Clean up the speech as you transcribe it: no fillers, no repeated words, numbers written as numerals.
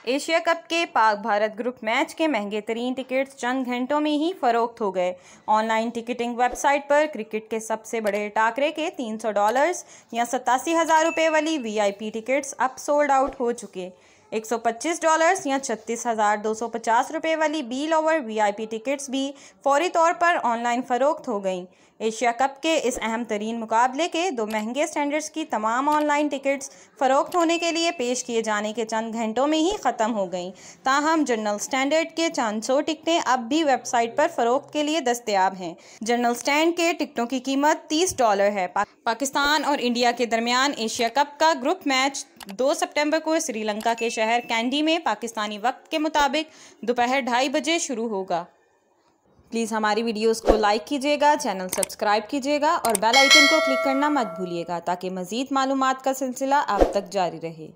Asia cup के Pak Bharat group match के महंगे तरीन टिकट्स चंद घंटों में ही फरोख्त हो गए। ऑनलाइन टिकटिंग वेबसाइट पर क्रिकेट के सबसे बड़े टाकरे के $300 या 87,000 रुपये वाली वीआईपी टिकट्स अब सोल्ड आउट हो चुके। $125 या 36,250 रुपये वाली बी लोवर वीआईपी टिकट्स भी फौरी तौर पर ऑनलाइन फरोख्त हो गईं। एशिया कप के इस अहम तरीन मुकाबले के दो महंगे स्टैंडर्ड्स की तमाम ऑनलाइन टिकट्स फरोख्त होने के लिए पेश किए जाने के चंद घंटों में ही ख़त्म हो गईं। ताहम जनरल स्टैंडर्ड के 400 टिकटें अब भी वेबसाइट पर फ़रोख्त के लिए दस्तयाब हैं। जनरल स्टैंड के टिकटों की कीमत $30 है। पाकिस्तान और इंडिया के दरमियान एशिया कप का ग्रुप मैच 2 सितंबर को श्रीलंका के शहर कैंडी में पाकिस्तानी वक्त के मुताबिक दोपहर 2:30 बजे शुरू होगा। प्लीज़ हमारी वीडियोस को लाइक कीजिएगा, चैनल सब्सक्राइब कीजिएगा और बेल आइकन को क्लिक करना मत भूलिएगा ताकि मज़ीद मालूमात का सिलसिला आप तक जारी रहे।